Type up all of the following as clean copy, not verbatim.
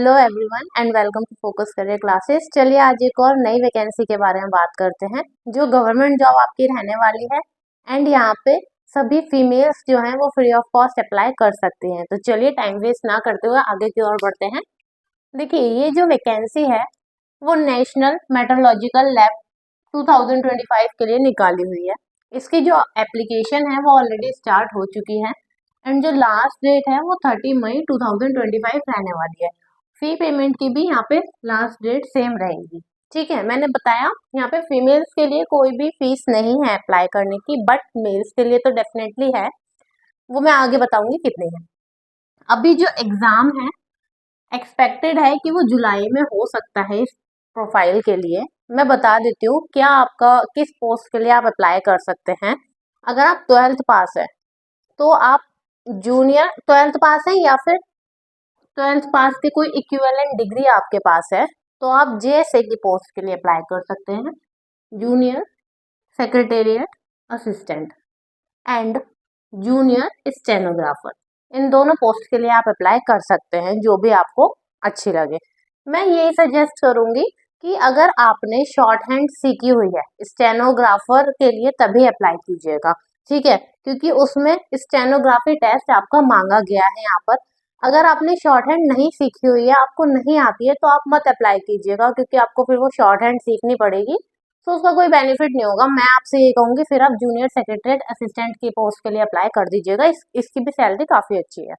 Hello everyone and welcome to Focus Career Classes. चलिए आज एक और नई वैकेंसी के बारे में बात करते हैं जो गवर्नमेंट जॉब आपकी रहने वाली है। एंड यहाँ पे सभी फीमेल्स जो हैं वो फ्री ऑफ कॉस्ट अप्लाई कर सकती हैं। तो चलिए टाइम वेस्ट ना करते हुए आगे की ओर बढ़ते हैं। देखिए ये जो वैकेंसी है वो नेशनल मेट्रोलॉजिकल लैब 2025 के लिए निकाली हुई है। इसकी जो एप्लीकेशन है वो ऑलरेडी स्टार्ट हो चुकी है एंड जो लास्ट डेट है वो 30 मई 2025 रहने वाली है। फी पेमेंट की भी यहाँ पे लास्ट डेट सेम रहेगी। ठीक है, मैंने बताया यहाँ पे फीमेल्स के लिए कोई भी फीस नहीं है अप्लाई करने की, बट मेल्स के लिए तो डेफिनेटली है। वो मैं आगे बताऊंगी कितनी है। अभी जो एग्जाम है एक्सपेक्टेड है कि वो जुलाई में हो सकता है। इस प्रोफाइल के लिए मैं बता देती हूँ क्या आपका किस पोस्ट के लिए आप अप्लाई कर सकते हैं। अगर आप 12th पास है तो आप जूनियर 12th पास है या फिर 12th पास की कोई इक्विवेलेंट डिग्री आपके पास है तो आप जेएसए की पोस्ट के लिए अप्लाई कर सकते हैं। Junior secretariat assistant and junior stenographer, इन दोनों पोस्ट के लिए आप अप्लाई कर सकते हैं जो भी आपको अच्छी लगे। मैं यही सजेस्ट करूंगी कि अगर आपने शॉर्ट हैंड सीखी हुई है स्टेनोग्राफर के लिए तभी अप्लाई कीजिएगा। ठीक है, क्योंकि उसमें स्टेनोग्राफी टेस्ट आपका मांगा गया है यहाँ पर। अगर आपने शॉर्ट हैंड नहीं सीखी हुई है, आपको नहीं आती है, तो आप मत अप्लाई कीजिएगा क्योंकि आपको फिर वो शॉर्ट हैंड सीखनी पड़ेगी तो उसका कोई बेनिफिट नहीं होगा। मैं आपसे ये कहूंगी फिर आप जूनियर सेक्रेटरीट असिस्टेंट की पोस्ट के लिए अप्लाई कर दीजिएगा। इसकी भी सैलरी काफी अच्छी है।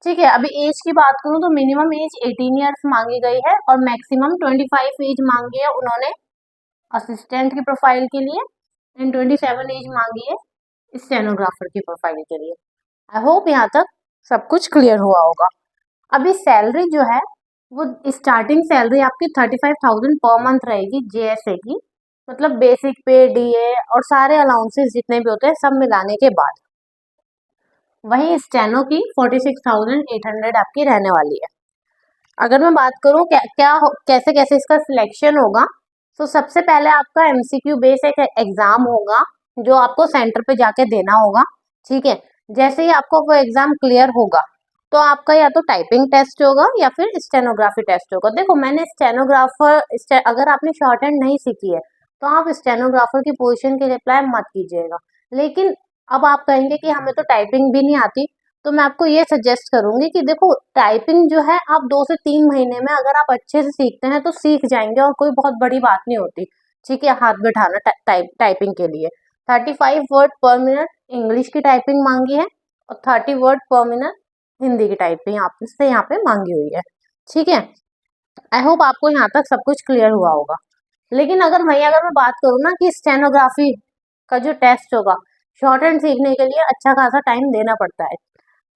ठीक है, अभी एज की बात करूं तो मिनिमम एज 18 ईयर्स मांगी गई है और मैक्सिमम 25 एज मांगी है उन्होंने असिस्टेंट की प्रोफाइल के लिए एंड 27 एज मांगी है स्टेनोग्राफर की प्रोफाइल के लिए। आई होप यहाँ तक सब कुछ क्लियर हुआ होगा। अभी सैलरी जो है वो स्टार्टिंग सैलरी आपकी 35,000 पर मंथ रहेगी जेएसए की, मतलब बेसिक पे, डीए और सारे अलाउंसेस जितने भी होते हैं सब मिलाने के बाद। वहीं स्टेनो की 46,800 आपकी रहने वाली है। अगर मैं बात करूं कैसे कैसे इसका सिलेक्शन होगा, तो सबसे पहले आपका एमसीक्यू बेस एक एग्जाम होगा जो आपको सेंटर पे जाके देना होगा। ठीक है, जैसे ही आपको वो एग्जाम क्लियर होगा तो आपका या तो टाइपिंग टेस्ट होगा या फिर स्टेनोग्राफी टेस्ट होगा। देखो मैंने अगर आपने शॉर्ट हैंड नहीं सीखी है तो आप स्टेनोग्राफर की पोजीशन के लिए अप्लाई मत कीजिएगा। लेकिन अब आप कहेंगे कि हमें तो टाइपिंग भी नहीं आती, तो मैं आपको ये सजेस्ट करूंगी कि देखो टाइपिंग जो है आप 2 से 3 महीने में अगर आप अच्छे से सीखते हैं तो सीख जाएंगे और कोई बहुत बड़ी बात नहीं होती। ठीक है, हाथ बैठाना टाइपिंग के लिए 35 वर्ड पर मिनट इंग्लिश की टाइपिंग मांगी है और 30 वर्ड पर मिनट हिंदी की टाइपिंग आपसे यहाँ पे मांगी हुई है। ठीक है, आई होप आपको यहाँ तक सब कुछ क्लियर हुआ होगा। लेकिन अगर मैं बात करूँ ना कि स्टेनोग्राफी का जो टेस्ट होगा, शॉर्ट हैंड सीखने के लिए अच्छा खासा टाइम देना पड़ता है,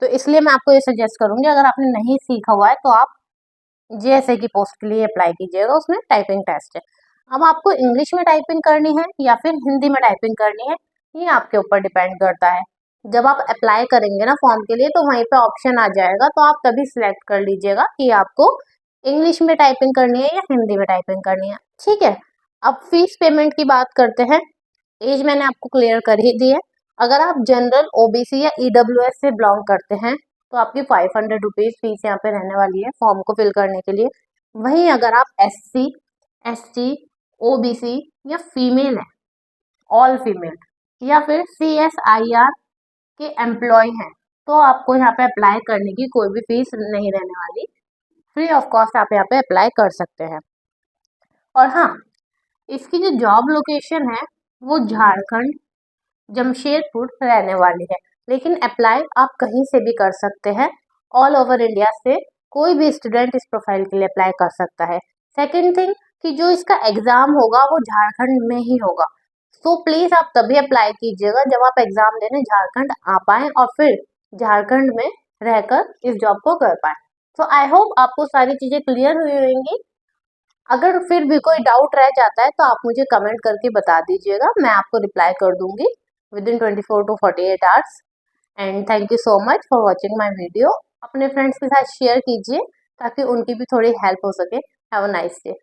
तो इसलिए मैं आपको ये सजेस्ट करूंगी अगर आपने नहीं सीखा हुआ है तो आप जेएसए की पोस्ट के लिए अप्लाई कीजिएगा, उसमें टाइपिंग टेस्ट है। अब आपको इंग्लिश में टाइपिंग करनी है या फिर हिंदी में टाइपिंग करनी है ये आपके ऊपर डिपेंड करता है। जब आप अप्लाई करेंगे ना फॉर्म के लिए तो वहीं पे ऑप्शन आ जाएगा, तो आप तभी सिलेक्ट कर लीजिएगा कि आपको इंग्लिश में टाइपिंग करनी है या हिंदी में टाइपिंग करनी है। ठीक है, अब फीस पेमेंट की बात करते हैं। एज मैंने आपको क्लियर कर ही दी है। अगर आप जनरल ओबीसी या ईडब्ल्यूएस से बिलोंग करते हैं तो आपकी 500 रुपीज फीस यहाँ पे रहने वाली है फॉर्म को फिल करने के लिए। वहीं अगर आप एससी, एसटी, ओबीसी या फीमेल है, ऑल फीमेल या फिर सीएसआईआर के एम्प्लॉय हैं तो आपको यहाँ पे अप्लाई करने की कोई भी फीस नहीं रहने वाली। फ्री ऑफ कॉस्ट आप यहाँ पे अप्लाई कर सकते हैं। और हाँ, इसकी जो जॉब लोकेशन है वो झारखंड जमशेदपुर रहने वाली है, लेकिन अप्लाई आप कहीं से भी कर सकते हैं। ऑल ओवर इंडिया से कोई भी स्टूडेंट इस प्रोफाइल के लिए अप्लाई कर सकता है। सेकेंड थिंग कि जो इसका एग्जाम होगा वो झारखंड में ही होगा, तो प्लीज आप तभी अप्लाई कीजिएगा जब आप एग्जाम देने झारखंड आ पाए और फिर झारखंड में रहकर इस जॉब को कर पाए। तो आई होप आपको सारी चीजें क्लियर हुई होंगी। अगर फिर भी कोई डाउट रह जाता है तो आप मुझे कमेंट करके बता दीजिएगा, मैं आपको रिप्लाई कर दूंगी within 24 to 48 hours. And thank you so much for watching my video. अपने फ्रेंड्स के साथ शेयर कीजिए ताकि उनकी भी थोड़ी हेल्प हो सके। Have a nice day.